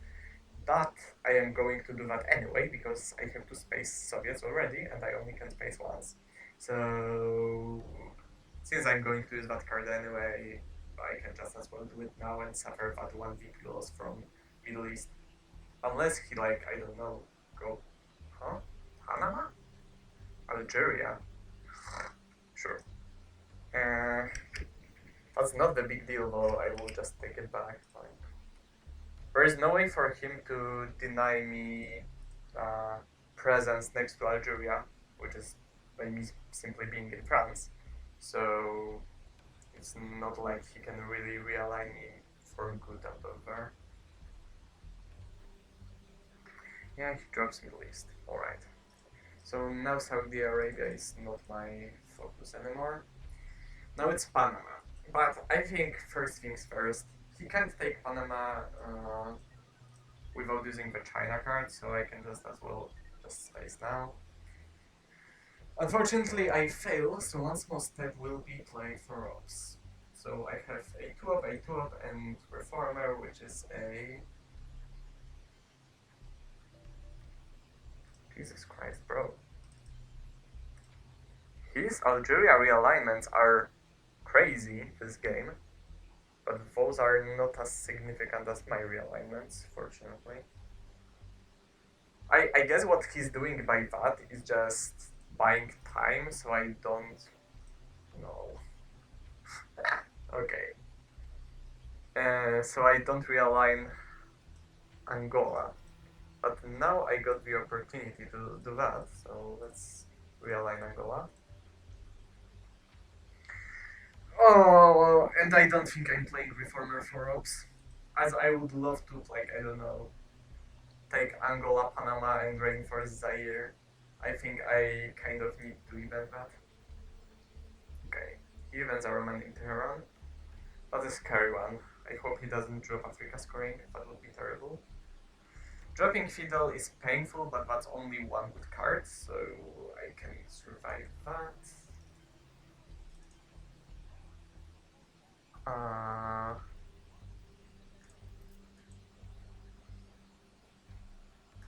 But I am going to do that anyway, because I have to space Soviets already, and I only can space once. So, since I'm going to use that card anyway, I can just as well do it now and suffer that 1 VP loss from Middle East. Unless he, like, I don't know, go... Huh? Panama? Algeria? Sure. That's not the big deal, though. I will just take it back. Fine. There is no way for him to deny me presence next to Algeria, which is by me simply being in France. So it's not like he can really realign me for good out of there. Yeah, he drops Middle East. Alright. So now Saudi Arabia is not my focus anymore. Now it's Panama. But I think first things first, he can't take Panama without using the China card, so I can just as well just space now. Unfortunately, I fail, so one small step will be played for ops. So I have a 2-up, and Reformer, which is a... Jesus Christ, bro. His Algeria realignments are crazy this game, but those are not as significant as my realignments, fortunately. I guess what he's doing by that is just buying time so I don't know. Okay. So I don't realign Angola. But now I got the opportunity to do that, so let's realign Angola. Oh, well, and I don't think I'm playing Reformer for Ops. As I would love to, like, I don't know, take Angola, Panama, and reinforce Zaire. I think I kind of need to event that. Okay, he events our man in Tehran. That's a scary one. I hope he doesn't drop Africa scoring, that would be terrible. Dropping Fiddle is painful, but that's only one good card, so I can survive that.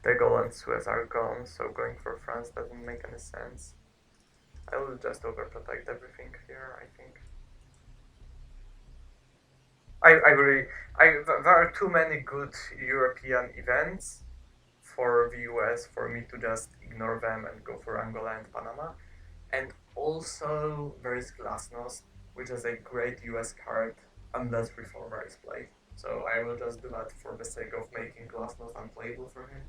The Gaul and Suez are gone, so going for France doesn't make any sense. I will just overprotect everything here, I think. There are too many good European events for the US for me to just ignore them and go for Angola and Panama. And also there is Glasnost, which is a great US card unless Reformer is played. So I will just do that for the sake of making Glasnost unplayable for him.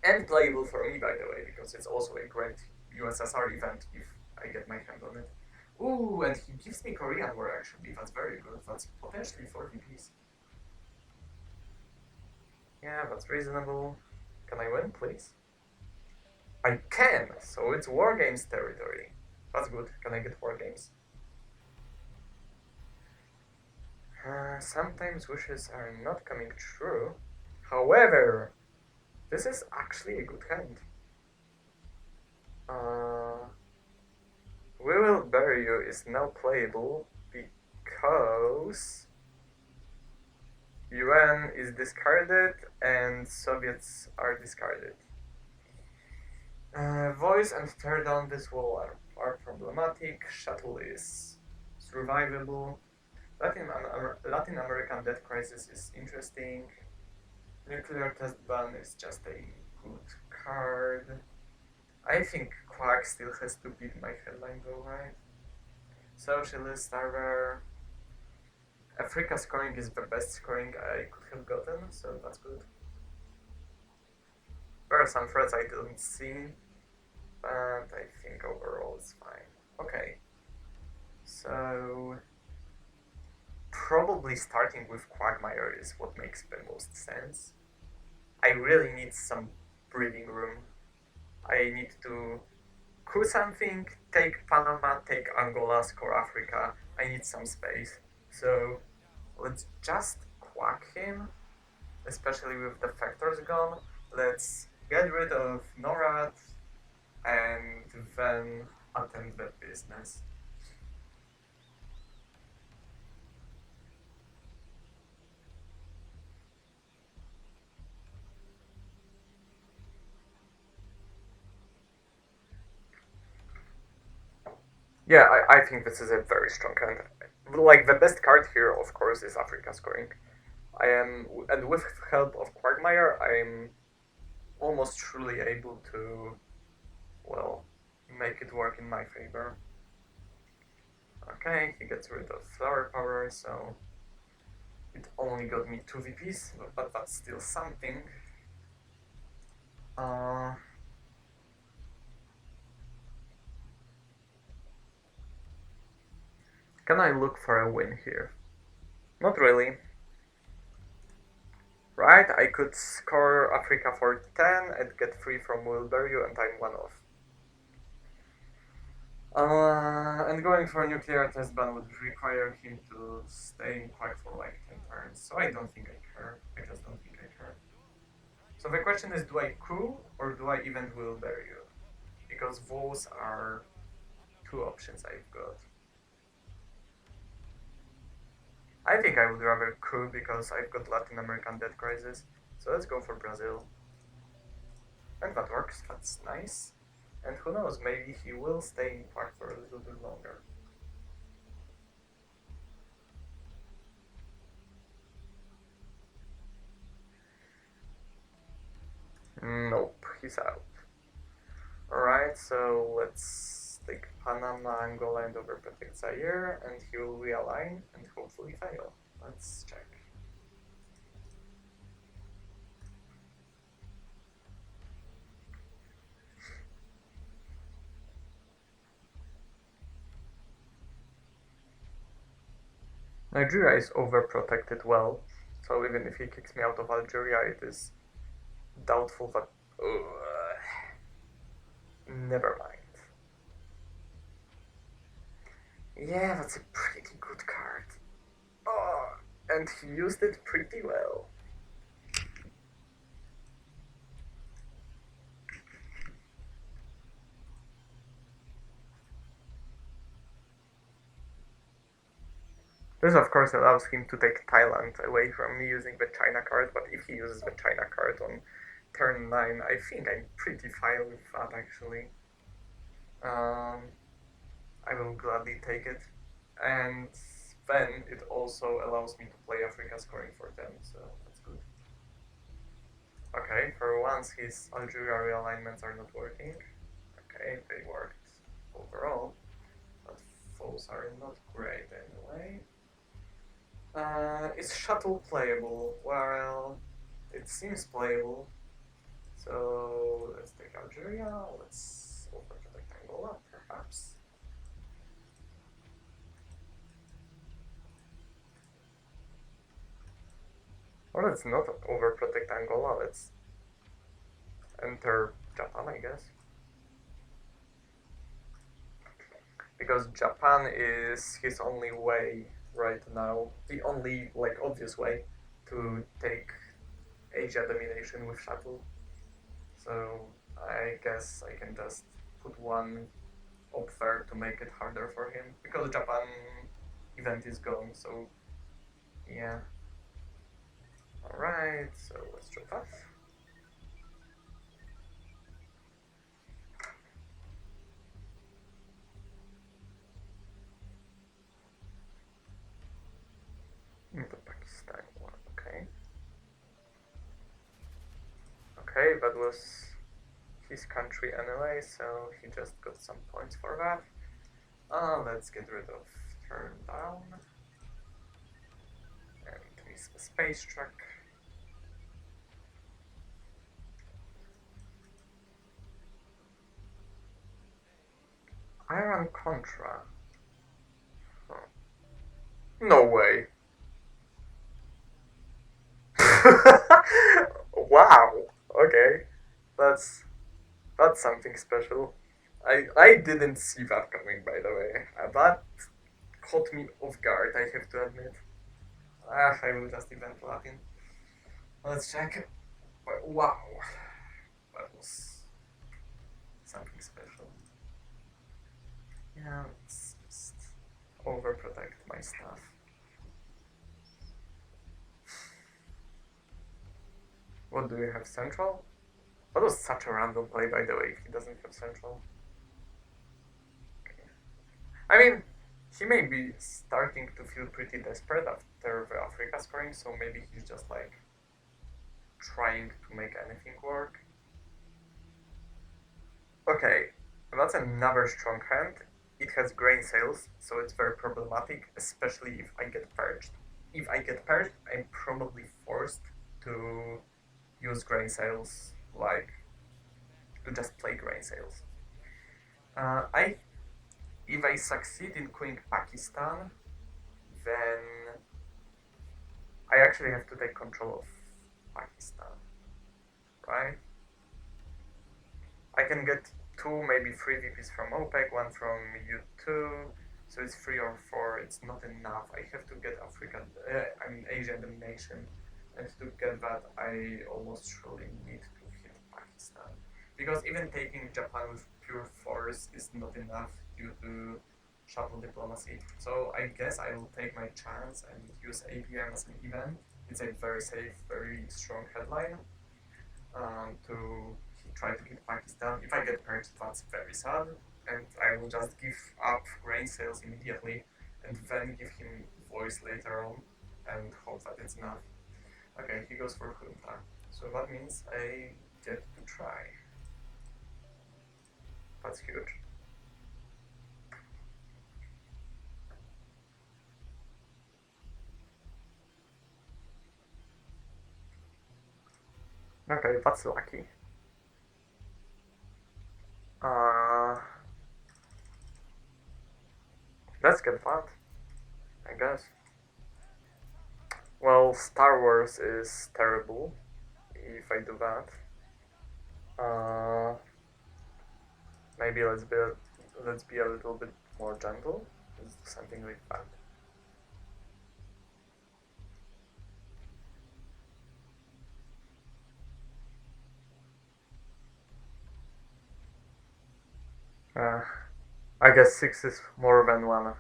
And playable for me, by the way, because it's also a great USSR event if I get my hand on it. Ooh, and he gives me Korean War actually, that's very good. That's potentially 4 VPs. Yeah, that's reasonable. Can I win, please? I can, so it's War Games territory. That's good. Can I get War Games? Sometimes wishes are not coming true. However, this is actually a good hand. We Will Bury You is now playable because UN is discarded and Soviets are discarded. Voice and tear down this wall are problematic. Shuttle is survivable. Latin American debt crisis is interesting. Nuclear test ban is just a good card. I think Quack still has to beat my headline though, right? Socialists are rare. Africa scoring is the best scoring I could have gotten, so that's good. There are some threats I didn't see, but I think overall it's fine. Okay, so probably starting with Quagmire is what makes the most sense. I really need some breathing room. I need to coup something, take Panama, take Angola, score Africa. I need some space. So let's just quack him, especially with the factors gone. Let's get rid of NORAD and then attend the business. Yeah, I think this is a very strong hand. Like, the best card here, of course, is Africa scoring. And with help of Quagmire, I'm almost truly able to, well, make it work in my favor. Okay, he gets rid of flower power, so it only got me 2 VPs, but that's still something. Can I look for a win here? Not really. Right, I could score Africa for 10 and get free from Will Bury You and I'm 1 off. And going for a nuclear test ban would require him to stay in Quack for like 10 turns, so I don't think I care. I just don't think I care. So the question is, do I coup or do I event Will Bury You? Because those are 2 options I've got. I think I would rather coup because I've got Latin American debt crisis. So let's go for Brazil. And that works, that's nice. And who knows, maybe he will stay in Quack for a little bit longer. peace out. Alright, so let's take Panama, Angola, and overprotect Zaire, and he will realign and hopefully fail. Let's check. Nigeria is overprotected well, so even if he kicks me out of Algeria, it is doubtful that... never mind. Yeah, that's a pretty good card. Oh, and he used it pretty well. This of course allows him to take Thailand away from me using the China card, but if he uses the China card on turn 9, I think I'm pretty fine with that actually. I will gladly take it. And then it also allows me to play Africa scoring for them, so that's good. Okay, for once his Algeria realignments are not working. Okay, they worked overall, but foes are not great anyway. Is shuttle playable? Well, it seems playable. So let's take Algeria, let's overprotect Angola, perhaps. Or let's not overprotect Angola, let's enter Japan, I guess. Because Japan is his only way right now, the only obvious way to take Asia domination with shuttle. So I guess I can just put one up there to make it harder for him, because Japan event is gone, so yeah. Alright, so let's drop that. The Pakistan one, okay. Okay, that was his country anyway, so he just got some points for that. Let's get rid of turn down. And miss the space truck. Iran Contra. Huh. No way. Wow. Okay. That's something special. I didn't see that coming, by the way. That caught me off guard, I have to admit. I will just event Latin. Let's check. Wow. That was something special. Yeah, let's just overprotect my stuff. What do you have? Central? That was such a random play, by the way, if he doesn't have Central. Okay. I mean, he may be starting to feel pretty desperate after the Africa scoring, so maybe he's just trying to make anything work. Okay, that's another strong hand. It has grain sales, so it's very problematic, especially if I get purged. If I get purged, I'm probably forced to use grain sales, to just play grain sales. If I succeed in queening Pakistan, then I actually have to take control of Pakistan, right? I can get 2, maybe 3 VPs from OPEC, 1 from U2, so it's 3 or 4, it's not enough. I have to get Asian domination, and to get that I almost surely need to hit Pakistan. Because even taking Japan with pure force is not enough due to shuttle diplomacy. So I guess I will take my chance and use APM as an event. It's a very safe, very strong headline to try to hit Pakistan. If I get purged, that's very sad, and I will just give up grain sales immediately and then give him voice later on and hope that it's enough. Okay, he goes for Junta, so that means I get to try. That's huge. Okay, that's lucky. Let's get that, I guess. Well, Star Wars is terrible if I do that. Maybe let's be a little bit more gentle. Let's do something like that. I guess 6 is more than 1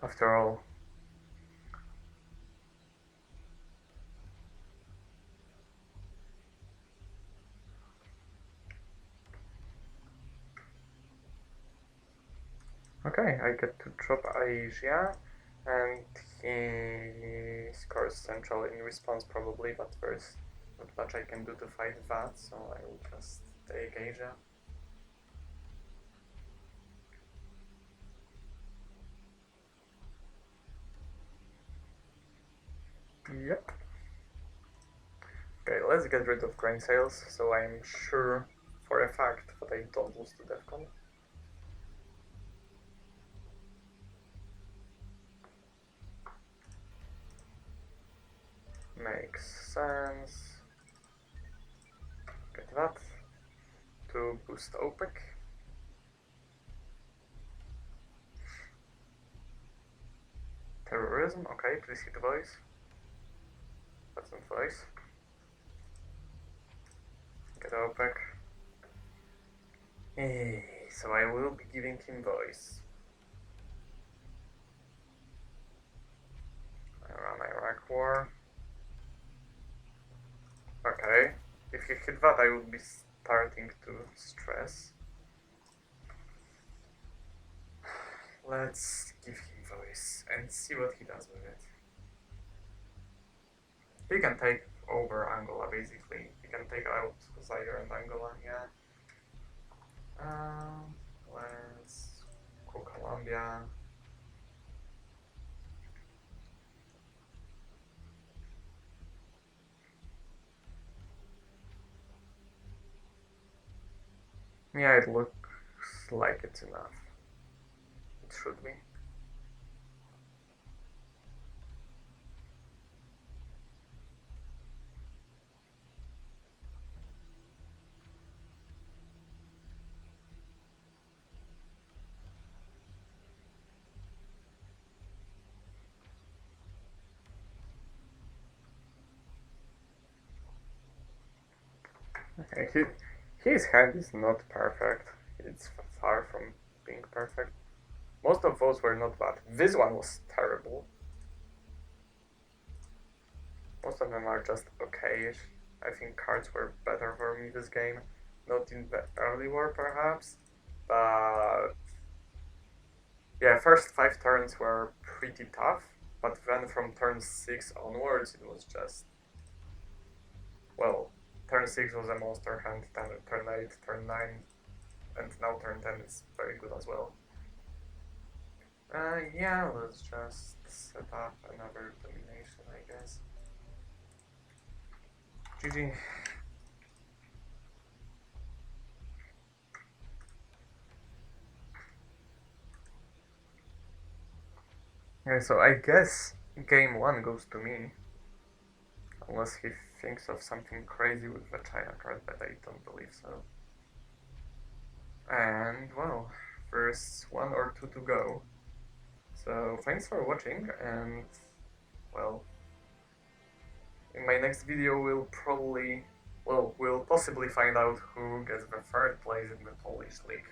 after all. Okay, I get to drop Asia, and he scores Central in response probably, but there's not much I can do to fight that, so I will just take Asia. Yep. Okay, let's get rid of grain sales, so I'm sure for a fact that I don't lose to Defcon. Makes sense. Get that. To boost OPEC. Terrorism, okay, please hit voice. That's not voice. Get OPEC. So I will be giving him voice. Iran-Iraq war. Okay. If he hit that, I would be starting to stress. Let's give him voice and see what he does with it. He can take over Angola, basically. He can take out Zaire and Angola, yeah. Let's go Colombia. Yeah, it looks like it's enough. It should be. Okay, his hand is not perfect. It's far from being perfect. Most of those were not bad. This one was terrible. Most of them are just okay-ish. I think cards were better for me this game. Not in the early war, perhaps, but yeah, first 5 turns were pretty tough, but then from turn 6 onwards, it was just, well, turn 6 was a monster hand, turn 8, turn 9, and now turn 10 is very good as well. Yeah, let's just set up another domination, I guess. GG. Yeah, so I guess game 1 goes to me. Unless he thinks of something crazy with the China card, but I don't believe so. And, well, there's 1 or 2 to go. So, thanks for watching, and, well, in my next video we'll possibly find out who gets the 3rd place in the Polish league.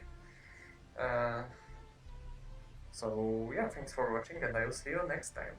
So, yeah, thanks for watching, and I'll see you next time.